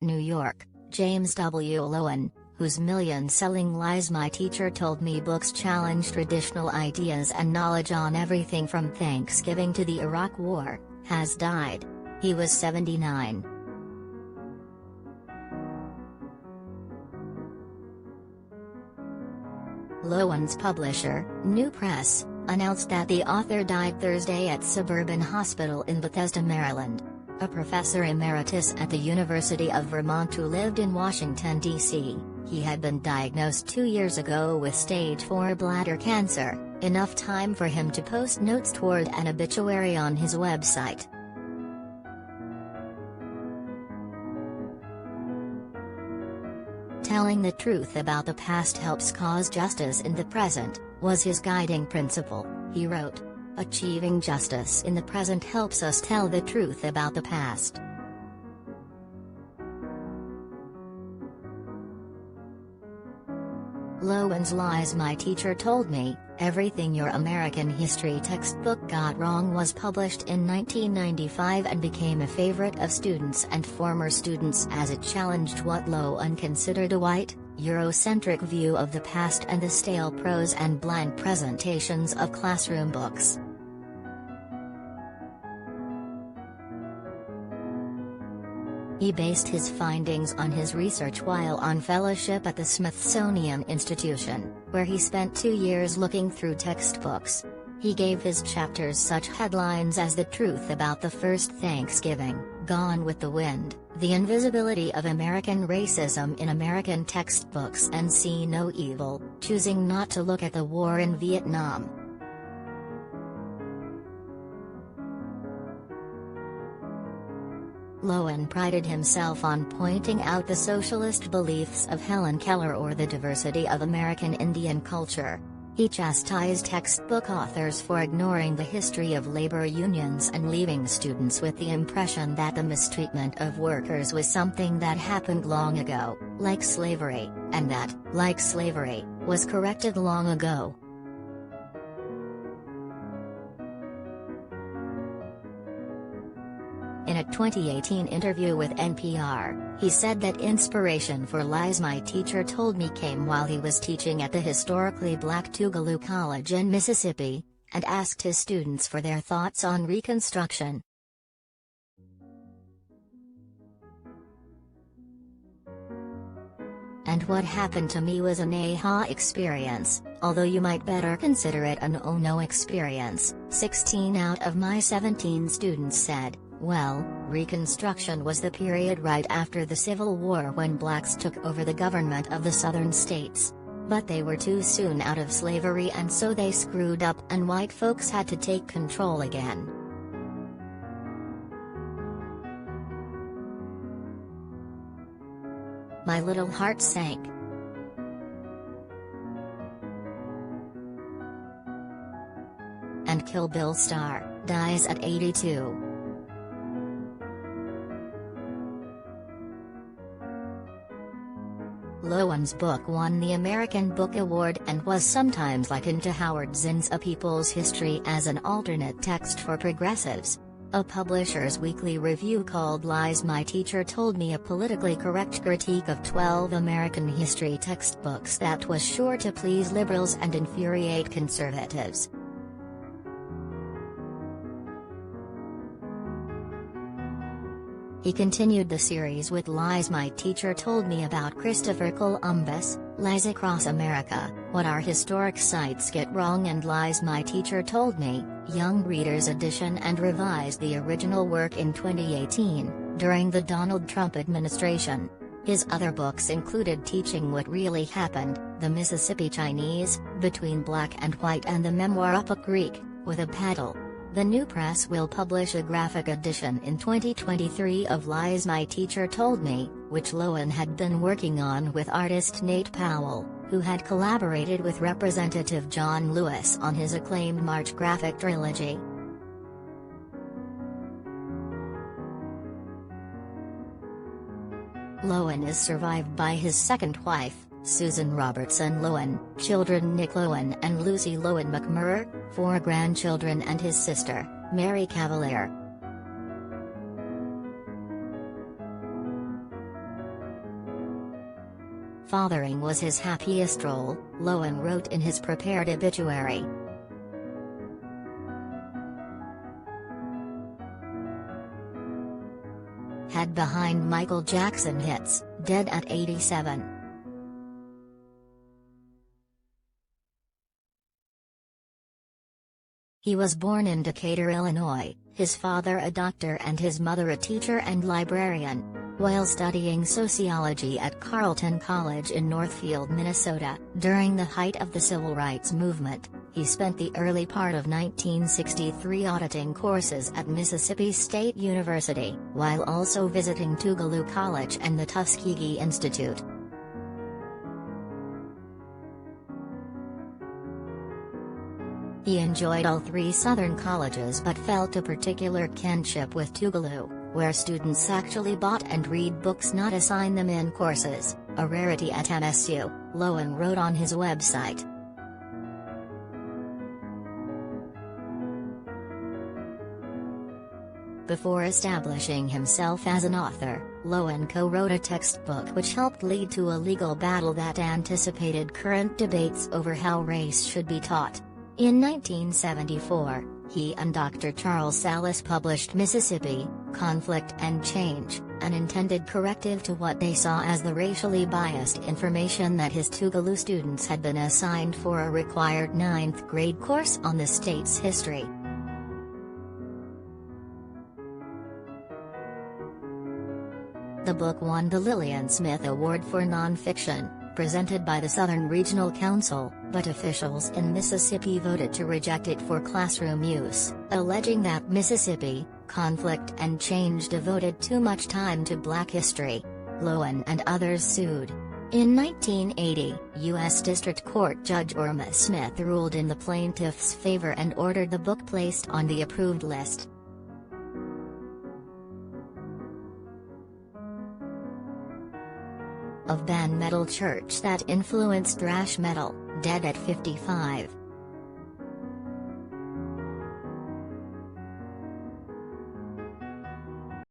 New York, James W. Loewen, whose million-selling Lies My Teacher Told Me books challenge traditional ideas and knowledge on everything from Thanksgiving to the Iraq War, has died. He was 79. Loewen's publisher, New Press, announced that the author died Thursday at Suburban Hospital in Bethesda, Maryland. A professor emeritus at the University of Vermont who lived in Washington, D.C., he had been diagnosed 2 years ago with stage 4 bladder cancer, enough time for him to post notes toward an obituary on his website. Telling the truth about the past helps cause justice in the present, was his guiding principle, he wrote. Achieving justice in the present helps us tell the truth about the past. Loewen's Lies My Teacher Told Me, Everything Your American History Textbook Got Wrong was published in 1995 and became a favorite of students and former students as it challenged what Loewen considered a white, Eurocentric view of the past and the stale prose and bland presentations of classroom books. He based his findings on his research while on fellowship at the Smithsonian Institution, where he spent 2 years looking through textbooks. He gave his chapters such headlines as The Truth About the First Thanksgiving, Gone with the Wind, The Invisibility of American Racism in American Textbooks, and See No Evil, Choosing Not to Look at the War in Vietnam. Loewen prided himself on pointing out the socialist beliefs of Helen Keller or the diversity of American Indian culture. He chastised textbook authors for ignoring the history of labor unions and leaving students with the impression that the mistreatment of workers was something that happened long ago, like slavery, and that, like slavery, was corrected long ago. In a 2018 interview with NPR, he said that inspiration for Lies My Teacher Told Me came while he was teaching at the historically black Tougaloo College in Mississippi, and asked his students for their thoughts on Reconstruction. And what happened to me was an aha experience, although you might better consider it an oh no experience, 16 out of my 17 students said. Well, Reconstruction was the period right after the Civil War when blacks took over the government of the southern states. But they were too soon out of slavery and so they screwed up and white folks had to take control again. My little heart sank. And Kill Bill star, dies at 82. Loewen's book won the American Book Award and was sometimes likened to Howard Zinn's A People's History as an alternate text for progressives. A Publishers Weekly review called Lies My Teacher Told Me a politically correct critique of 12 American history textbooks that was sure to please liberals and infuriate conservatives. He continued the series with Lies My Teacher Told Me about Christopher Columbus, Lies Across America, What Our Historic Sites Get Wrong, and Lies My Teacher Told Me, Young Readers Edition, and revised the original work in 2018, during the Donald Trump administration. His other books included Teaching What Really Happened, The Mississippi Chinese, Between Black and White, and the memoir Up a Creek, With a Paddle. The New Press will publish a graphic edition in 2023 of Lies My Teacher Told Me, which Loewen had been working on with artist Nate Powell, who had collaborated with Representative John Lewis on his acclaimed March graphic trilogy. Loewen is survived by his second wife, Susan Robertson Loewen, children Nick Loewen and Lucy Loewen McMurray, 4 grandchildren, and his sister, Mary Cavalier. Fathering was his happiest role, Loewen wrote in his prepared obituary. Head behind Michael Jackson hits, dead at 87. He was born in Decatur, Illinois, his father a doctor and his mother a teacher and librarian. While studying sociology at Carleton College in Northfield, Minnesota, during the height of the Civil Rights Movement, he spent the early part of 1963 auditing courses at Mississippi State University, while also visiting Tougaloo College and the Tuskegee Institute. He enjoyed all three Southern colleges but felt a particular kinship with Tougaloo, where students actually bought and read books, not assign them in courses, a rarity at MSU, Loewen wrote on his website. Before establishing himself as an author, Loewen co-wrote a textbook which helped lead to a legal battle that anticipated current debates over how race should be taught. In 1974, he and Dr. Charles Sallis published Mississippi, Conflict and Change, an intended corrective to what they saw as the racially biased information that his Tougaloo students had been assigned for a required 9th grade course on the state's history. The book won the Lillian Smith Award for Nonfiction, presented by the Southern Regional Council, but officials in Mississippi voted to reject it for classroom use, alleging that Mississippi, Conflict and Change devoted too much time to Black history. Loewen and others sued. In 1980, U.S. District Court Judge Irma Smith ruled in the plaintiff's favor and ordered the book placed on the approved list. Of band metal church that influenced thrash metal, dead at 55.